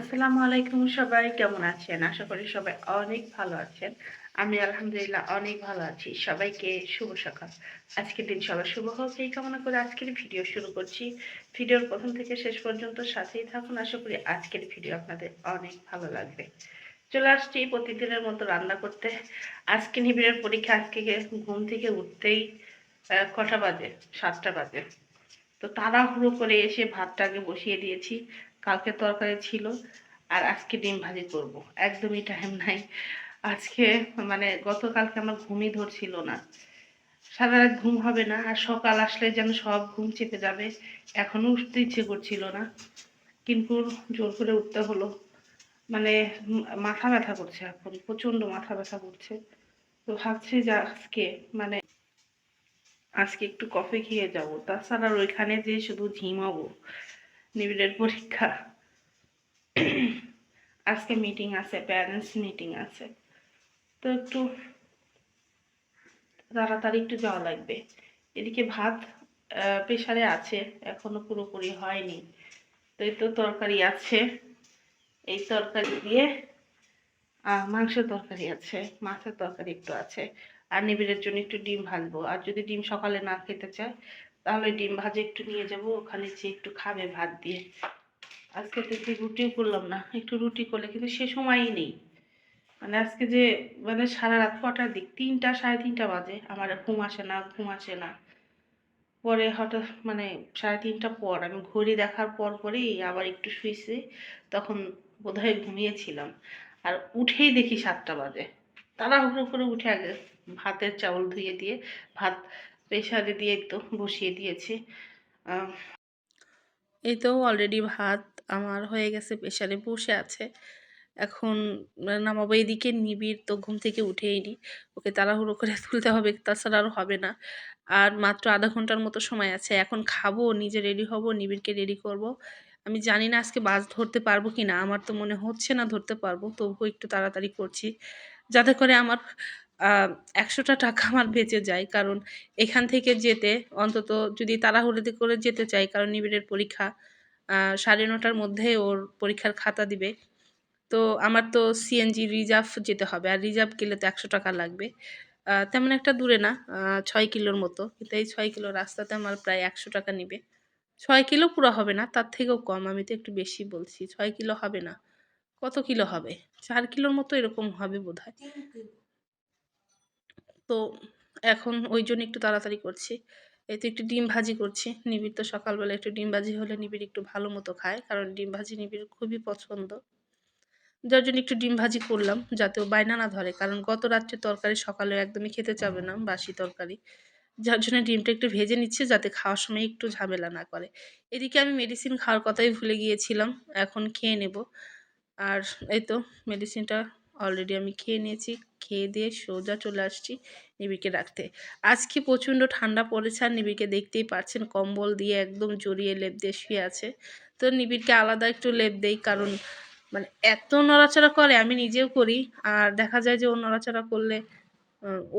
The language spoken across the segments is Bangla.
আসসালামু আলাইকুম, সবাই কেমন আছেন? আশা করি সবাই অনেক ভালো আছেন। আমি আলহামদুলিল্লাহ অনেক ভালো আছি। সবাইকে শুভ সকাল। আজকের দিন সবার শুভ হোক এই কামনা করে আজকের ভিডিও শুরু করছি। ভিডিওর প্রথম থেকে শেষ পর্যন্ত সাথেই থাকুন। আশা করি আজকের ভিডিও আপনাদের অনেক ভালো লাগবে। চলে আসছি প্রতিদিনের মতো রান্না করতে। আজকে নিবিড়ের পরীক্ষা। আজকে ঘুম থেকে উঠতেই কটা বাজে? ৭টা বাজে। তো তাড়াহুড়ো করে এসে ভাতটাকে বসিয়ে দিয়েছি। কালকে তরকারি ছিল আর আজকে ডিম ভাজি করব। একদমই টাইম নাই আজকে। মানে গতকালকে আমার ঘুমই ধরছিল না। সারা রাত ঘুম হবে না, আর সকাল আসলে যেন সব ঘুম চেপে যাবে। এখনো উঠতে ইচ্ছে করছিল না, কিন্তু জোর করে উঠতে হলো। মানে মাথা ব্যথা করছে, এখন প্রচন্ড মাথা ব্যথা করছে। তো ভাবছি যে মানে আজকে একটু কফি খেয়ে যাব, তাছাড়া ওইখানে যে শুধু ঝিমাবো। নিবিড়ের পরীক্ষা। আজকে মিটিং আছে, প্যারেন্টস মিটিং আছে। তো একটু তাড়াতাড়ি একটু যাওয়া লাগবে। এদিকে ভাত প্রেসারে আছে, এখনো পুরোপুরি হয়নি। তো এই তো তরকারি আছে, এই তরকারি দিয়ে মাংসের তরকারি আছে, মাছের তরকারি একটু আছে। আর নিবিড়ের জন্য একটু ডিম ভাজবো। আর যদি ডিম সকালে না খেতে চায় তাহলে ডিম ভাজে একটু নিয়ে যাব, ওখানে যে একটু খাবে ভাত দিয়ে। আজকে তো একটু রুটিও করলাম না, একটু রুটি করলে কিন্তু সে সময়ই নেই। মানে আজকে যে মানে সারা রাত কটার দিক, ৩টা ৩:৩০ বাজে, আমার ঘুম আসে না, ঘুম আসে না। পরে হঠাৎ মানে ৩:৩০ পর আমি ঘড়ি দেখার পর পরেই আবার একটু শুয়েছি, তখন বোধহয় ঘুমিয়েছিলাম। আর উঠেই দেখি 7টা বাজে। তাড়াহুড়ো করে উঠে আগে ভাতের চাউল ধুয়ে দিয়ে ভাত প্রেসারে দিয়ে তো বসিয়ে দিয়েছি। এই তো অলরেডি ভাত আমার হয়ে গেছে, প্রেসারে বসে আছে। এখন নামাবো। এদিকে নিবিড় তো ঘুম থেকে উঠেই নি, ওকে তাড়াহুড়ো করে তুলতে হবে, তাছাড়া আর হবে না। আর মাত্র আধা ঘন্টার মতো সময় আছে। এখন খাবো, নিজে রেডি হব, নিবিড়কে রেডি করব। আমি জানি না আজকে বাস ধরতে পারবো কি না, আমার তো মনে হচ্ছে না ধরতে পারবো, তবুও একটু তাড়াতাড়ি করছি যাতে করে আমার ১০০টা টাকা আমার বেঁচে যায়। কারণ এখান থেকে যেতে অন্তত যদি তাড়াহুড়ো করে যেতে চাই, কারণ নিবিড়ের পরীক্ষা ৯:৩০টার মধ্যে ওর পরীক্ষার খাতা দিবে। তো আমার তো সিএনজি রিজার্ভ যেতে হবে, আর রিজার্ভ গেলে তো ১০০ টাকা লাগবে। তেমন একটা দূরে না, ৬ কিলোর মতো, কিন্তু এই ৬ কিলো রাস্তাতে আমার প্রায় ১০০ টাকা নিবে। ৬ কিলো পুরো হবে না, তার থেকেও কম, আমি তো একটু বেশি বলছি। ৬ কিলো হবে না, কত কিলো হবে? ৪ কিলোর মতো এরকম হবে বোধহয়। তো এখন ওই জন্য একটু তাড়াতাড়ি করছি। এই তো একটু ডিম ভাজি করছি। নিবিড় তো সকালবেলা একটু ডিম ভাজি হলে নিবিড় একটু ভালো মতো খায়, কারণ ডিম ভাজি নিবিড়ের খুবই পছন্দ। যার জন্য একটু ডিম ভাজি করলাম, যাতে ও বায়না না ধরে, কারণ গত রাত্রে তরকারি সকালেও একদমই খেতে চাবে না, বাসি তরকারি। যার জন্য ডিমটা একটু ভেজে নিচ্ছে, যাতে খাওয়ার সময় একটু ঝামেলা না করে। এদিকে আমি মেডিসিন খাওয়ার কথাই ভুলে গিয়েছিলাম, এখন খেয়ে নেব। আর এই তো মেডিসিনটা অলরেডি আমি খেয়ে নিয়েছি। খেয়ে দিয়ে সোজা চলে আসছি নিবিড়কে রাখতে। আজকে প্রচণ্ড ঠান্ডা পড়েছে, আর নিবিড়কে দেখতেই পাচ্ছেন কম্বল দিয়ে একদম জড়িয়ে লেপ দিয়ে শুয়ে আছে। তো নিবিড়কে আলাদা একটু লেপ দেই, কারণ মানে এত নড়াচড়া করে, আমি নিজেও করি। আর দেখা যায় যে ও নড়াচড়া করলে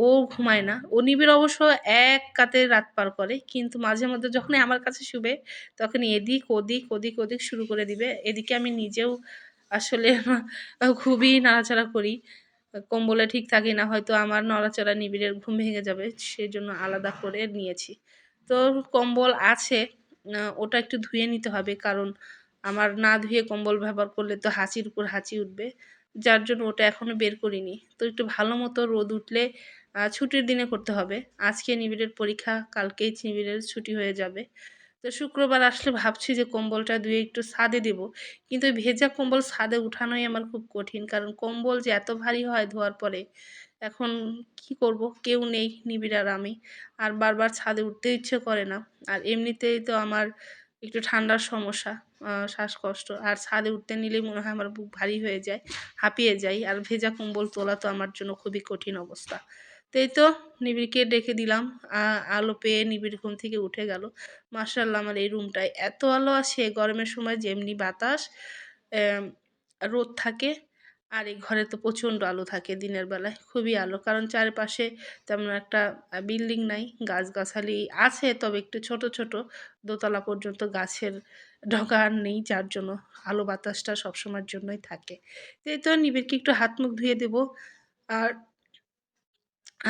ও ঘুমায় না। ও নিবিড় অবশ্য এক কাতে রাত পার করে, কিন্তু মাঝে মধ্যে যখনই আমার কাছে শুবে তখন এদিক ওদিক ওদিক ওদিক শুরু করে দিবে। এদিকে আমি নিজেও আসলে খুবই নাড়াচাড়া করি, কম্বলে ঠিক থাকি না, হয়তো আমার নড়াচড়া নিবিড়ের ঘুম ভেঙে যাবে, সেজন্য আলাদা করে নিয়েছি। তো কম্বল আছে, ওটা একটু ধুয়ে নিতে হবে, কারণ আমার না ধুয়ে কম্বল ব্যবহার করলে তো হাঁচির উপর হাঁচি উঠবে। যার জন্য ওটা এখনো বের করিনি। তো একটু ভালো মতো রোদ উঠলে ছুটির দিনে করতে হবে। আজকে নিবিড়ের পরীক্ষা, কালকেই নিবিড়ের ছুটি হয়ে যাবে। তো শুক্রবার আসলে ভাবছি যে কম্বলটা ধুয়ে একটু ছাদে দেব। কিন্তু ওই ভেজা কম্বল ছাদে উঠানোই আমার খুব কঠিন, কারণ কম্বল যে এত ভারী হয় ধোয়ার পরে। এখন কি করব? কেউ নেই, নিবিড় আর আমি। আর বারবার ছাদে উঠতে ইচ্ছে করে না। আর এমনিতেই তো আমার একটু ঠান্ডার সমস্যা, শ্বাসকষ্ট। আর ছাদে উঠতে নিলেই মনে হয় আমার বুক ভারী হয়ে যায়, হাঁপিয়ে যাই। আর ভেজা কম্বল তোলা তো আমার জন্য খুবই কঠিন অবস্থা। তো এই তো নিবিড়কে ডেকে দিলাম। আলো পেয়ে নিবিড় ঘুম থেকে উঠে গেল। মাশাআল্লাহ, আমার এই রুমটায় এত আলো আসে, গরমের সময় যেমনি বাতাস, অ্যাম রোদ থাকে, আর এই ঘরে তো প্রচণ্ড আলো থাকে দিনের বেলায়, খুবই আলো। কারণ চারপাশে তেমন একটা বিল্ডিং নাই, গাছগাছালি আছে, তবে একটু ছোট ছোট, দোতলা পর্যন্ত গাছের ঢোকা আর নেই, যার জন্য আলো বাতাসটা সবসময়ের জন্যই থাকে। তো এই তো নিবিড়কে একটু হাত মুখ ধুয়ে দেবো। আর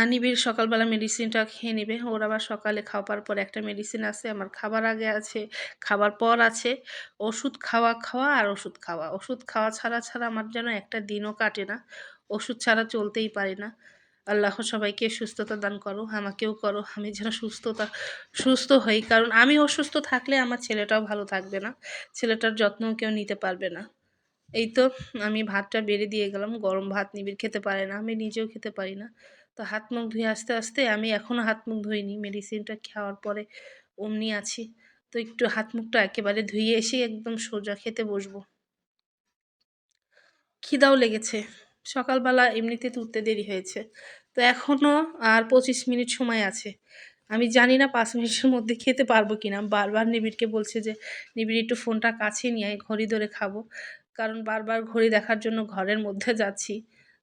নিবিড় সকালবেলা মেডিসিনটা খেয়ে নেবে। ওর আবার সকালে খাবার পর একটা মেডিসিন আছে, আমার খাবার আগে আছে, খাবার পর আছে। ওষুধ খাওয়া আর ওষুধ খাওয়া। ওষুধ খাওয়া ছাড়া আমার যেন একটা দিনও কাটে না। ওষুধ ছাড়া চলতেই পারি না। আল্লাহ সবাইকে সুস্থতা দান করো, আমাকেও করো। আমি যেন সুস্থ হই। কারণ আমি অসুস্থ থাকলে আমার ছেলেটাও ভালো থাকবে না। ছেলেটার যত্নও কেউ নিতে পারবে না। এই তো আমি ভাতটা বেড়ে দিয়ে গেলাম। গরম ভাত নিবিড় খেতে পারে না, আমি নিজেও খেতে পারি না। তো হাত মুখ ধুয়ে আস্তে আমি এখনও হাত মুখ ধুইনি। মেডিসিনটা খাওয়ার পরে অমনি আছি। তো একটু হাত মুখটা একেবারে ধুয়ে এসেই একদম সোজা খেতে বসবো। খিদাও লেগেছে। সকালবেলা এমনিতে তো উঠতে দেরি হয়েছে। তো এখনও আর ২৫ মিনিট সময় আছে। আমি জানি না ৫ মিনিটের মধ্যে খেতে পারবো কিনা। বারবার নিবিড়কে বলছি যে, "নিবিড় একটু ফোনটা কাছে নিয়ে আয়, ঘড়ি ধরে খাবো।" কারণ বারবার ঘড়ি দেখার জন্য ঘরের মধ্যে যাচ্ছি,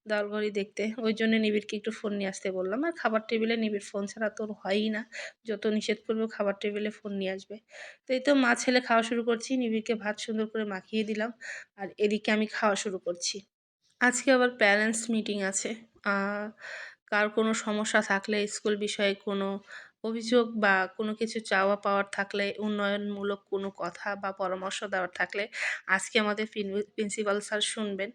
দেওয়াল ঘড়ি দেখতে। ওইজন্য নিবিড়কে একটু ফোন নিয়ে আসতে বললাম। আর খাবার টেবিলে নিবিড় ফোন ছাড়া তো ওর হয়ই না। যত নিষেধ করবেও খাবার টেবিলে ফোন নিয়ে আসবে। তো এই তো মা ছেলে খাওয়া শুরু করছি। নিবিড়কে ভাত সুন্দর করে মাখিয়ে দিলাম। আর এদিকে আমি খাওয়া শুরু করছি। আজকে আবার প্যারেন্টস মিটিং আছে। আ কার কোনো সমস্যা থাকলে, স্কুল বিষয়ে কোনো অভিযোগ বা কোনো কিছু চাওয়া পাওয়ার থাকলে, উন্নয়নমূলক কোনো কথা বা পরামর্শ দেওয়ার থাকলে আজকে আমাদের প্রিন্সিপাল স্যার শুনবেন।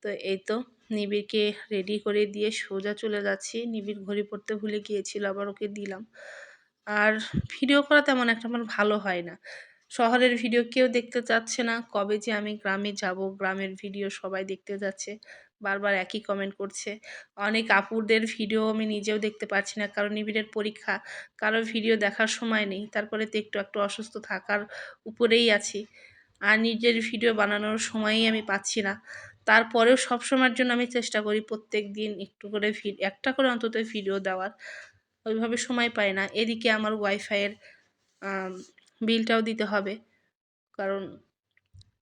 তো এই তো নিবিড়কে রেডি করে দিয়ে সোজা চলে যাচ্ছি। নিবিড় ঘড়ি পড়তে ভুলে গিয়েছিল, আবার ওকে দিলাম। আর ভিডিও করা তেমন একটা আমার ভালো হয় না। শহরের ভিডিও কেউ দেখতে চাচ্ছে না। কবে যে আমি গ্রামে যাবো, গ্রামের ভিডিও সবাই দেখতে যাচ্ছে। বারবার একই কমেন্ট করছে। অনেক আপুদের ভিডিও আমি নিজেও দেখতে পারছি না। কারণ নিবিড়ের পরীক্ষা। কারো ভিডিও দেখার সময় নেই। তারপরে তো একটু অসুস্থ থাকার উপরেই আছি। আর নিজের ভিডিও বানানোর সময়ই আমি পাচ্ছি না। তারপরেও সবসময়ের জন্য আমি চেষ্টা করি প্রত্যেকদিন একটু করে একটা করে অন্তত ভিডিও দেওয়ার। ওইভাবে সময় পাই না। এদিকে আমার ওয়াইফাইয়ের আম বিলটাও দিতে হবে। কারণ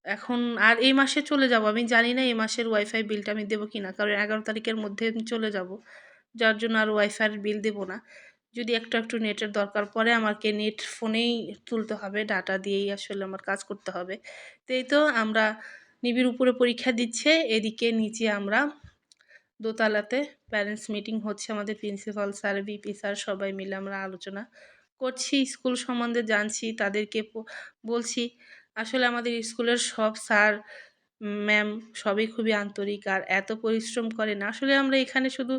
এখন আর এই মাসে চলে যাব। আমি জানি না এই মাসের ওয়াইফাই বিলটা আমি দেবো কিনা। কারণ ১১ তারিখের মধ্যে আমি চলে যাব। যার জন্য আর ওয়াইফাইয়ের বিল দেব না। যদি একটু নেটের দরকার পড়ে আমাকে নেট ফোনেই তুলতে হবে। ডাটা দিয়েই আসলে আমার কাজ করতে হবে। তো এই তো আমরা নিবিড় উপরে পরীক্ষা দিচ্ছে। এদিকে নিচে আমরা দোতলাতে প্যারেন্টস মিটিং হচ্ছে। আমাদের প্রিন্সিপাল স্যার, ভিপি স্যার সবাই মিলে আমরা আলোচনা করছি। স্কুল সম্বন্ধে জানছি, তাদেরকে বলছি। আসলে আমাদের স্কুলের সব স্যার, ম্যাম সবই খুবই আন্তরিক আর এত পরিশ্রম করে না। আসলে আমরা এখানে শুধু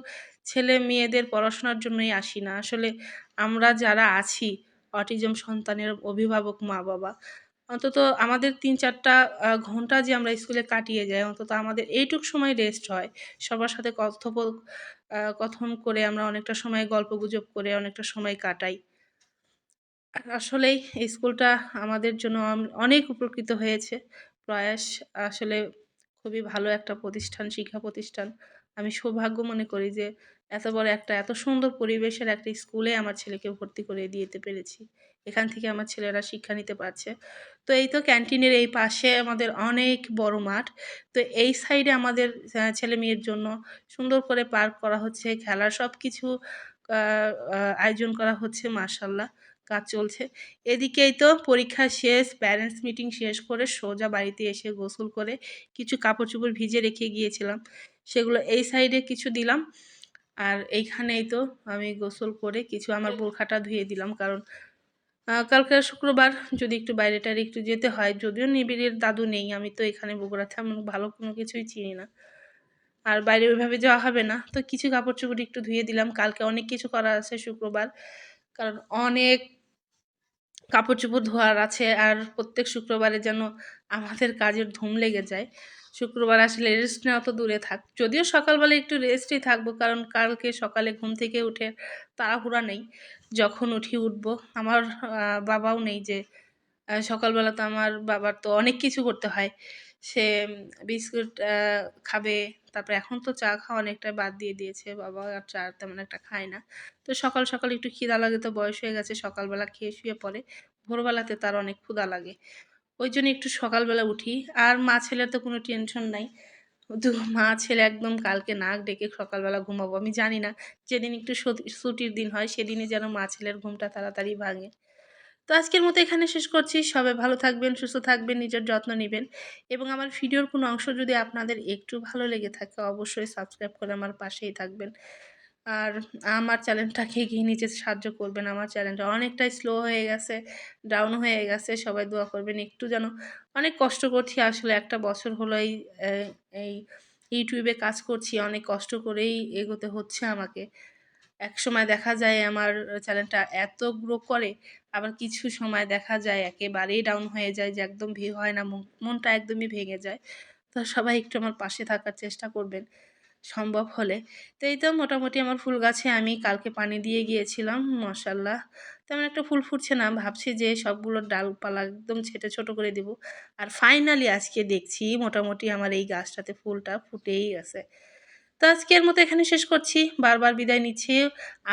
ছেলে মেয়েদের পড়াশোনার জন্যই আসি না। আসলে আমরা যারা আছি অটিজম সন্তানের অভিভাবক মা-বাবা, অন্তত আমাদের ৩-৪ টা ঘন্টা যে আমরা স্কুলে কাটিয়ে যাই, অন্তত আমাদের এইটুক সময় রেস্ট হয়। সবার সাথে কথন করে আমরা অনেকটা সময় গল্পগুজব করে অনেকটা সময় কাটাই। আসলেই এই স্কুলটা আমাদের জন্য অনেক উপকৃত হয়েছে। প্রয়াস আসলে খুবই ভালো একটা প্রতিষ্ঠান, শিক্ষা প্রতিষ্ঠান। আমি সৌভাগ্য মনে করি যে এত বড় একটা এত সুন্দর পরিবেশের একটা স্কুলে আমার ছেলেকে ভর্তি করে দিতে পেরেছি। এখান থেকে আমার ছেলেরা শিক্ষা নিতে পারছে। তো এই তো ক্যান্টিনের এই পাশে আমাদের অনেক বড় মাঠ। তো এই সাইডে আমাদের ছেলেমেয়ের জন্য সুন্দর করে পার্ক করা হচ্ছে, খেলার সবকিছু আ আ আয়োজন করা হচ্ছে, মাশাআল্লাহ। কাজ চলছে। এদিকেই তো পরীক্ষা শেষ, প্যারেন্টস মিটিং শেষ করে সোজা বাড়িতে এসে গোসল করে কিছু কাপড়-চোপড় ভিজে রেখে গিয়েছিলাম। সেগুলো এই সাইডে কিছু দিলাম। আর এইখানেই তো আমি গোসল করে কিছু আমার বোরখাটা ধুয়ে দিলাম। কারণ কালকে শুক্রবার, যদি একটু বাইরে-টাইরে একটু যেতে হয়। যদিও নিবিড়ের দাদু নেই। আমি তো এখানে বগুড়াতে এমন ভালো কোনো কিছুই চিনি না। আর বাইরে ওইভাবে যাওয়া হবে না। তো কিছু কাপড়-চোপড় একটু ধুয়ে দিলাম। কালকে অনেক কিছু করার আছে শুক্রবার। কারণ অনেক কাপড়-চোপড় ধোয়ার আছে। আর প্রত্যেক শুক্রবারে যেন আমাদের কাজের ধুম লেগে যায়। শুক্রবার আসলে রেস্ট নেওয়া তো দূরে থাক। যদিও সকালবেলা একটু রেস্টেই থাকবো। কারণ কালকে সকালে ঘুম থেকে উঠে তাড়াহুড়া নেই। যখন উঠি উঠবো। আমার বাবাও নেই যে সকালবেলা তো আমার বাবার তো অনেক কিছু করতে হয়। সে বিস্কুট খাবে। তারপরে এখন তো চা খাওয়া অনেকটা বাদ দিয়ে দিয়েছে। বাবা আর চা তেমন একটা খায় না। তো সকাল একটু খিদা লাগে, তো বয়স হয়ে গেছে, সকালবেলা খেয়ে শুয়ে পড়ে। ভোরবেলাতে তার অনেক ক্ষুধা লাগে। ওইজন্য একটু সকালবেলা উঠি। আর মা ছেলের তো কোনো টেনশন নাই। মা ছেলে একদম কালকে নাক ডেকে সকালবেলা ঘুমাবো। আমি জানি না যেদিন একটু ছুটির দিন হয় সেদিনই যেন মা ছেলের ঘুমটা তাড়াতাড়ি ভাঙে। তো আজকের মতো এখানে শেষ করছি। সবাই ভালো থাকবেন, সুস্থ থাকবেন, নিজের যত্ন নিবেন এবং আমার ভিডিওর কোনো অংশ যদি আপনাদের একটু ভালো লেগে থাকে অবশ্যই সাবস্ক্রাইব করে আমার পাশেই থাকবেন। আর আমার চ্যানেলটাকে এগিয়ে নিতে সাহায্য করবেন। আমার চ্যানেলটা অনেকটাই স্লো হয়ে গেছে, ডাউন হয়ে গেছে। সবাই দোয়া করবেন একটু যেন, অনেক কষ্ট করছি আসলে ১ টা বছর হলো এই ইউটিউবে কাজ করছি। অনেক কষ্ট করেই এগোতে হচ্ছে আমাকে। একসময় দেখা যায় আমার চ্যানেলটা এত গ্রো করে, আবার কিছু সময় দেখা যায় একেবারেই ডাউন হয়ে যায় যে একদম ভিউ হয় না, মনটা একদমই ভেঙে যায়। তো সবাই একটু আমার পাশে থাকার চেষ্টা করবেন সম্ভব হলে। তো এই তো মোটামুটি আমার ফুল গাছে আমি কালকে পানি দিয়ে গিয়েছিলাম। মাশাআল্লাহ তেমন একটা ফুল ফুটছে না। ভাবছি যে সবগুলো ডালপালা একদম ছেঁটে ছোট করে দিব। আর ফাইনালি আজকে দেখছি মোটামুটি আমার এই গাছটাতে ফুলটা ফুটেই গেছে। তো আজকের মতো এখানে শেষ করছি। বারবার বিদায় নিচ্ছি।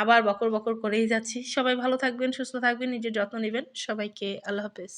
আবার বকর, বকর করেই যাচ্ছি। সবাই ভালো থাকবেন, সুস্থ থাকবেন, নিজের যত্ন নিবেন। সবাইকে আল্লাহ হাফেজ।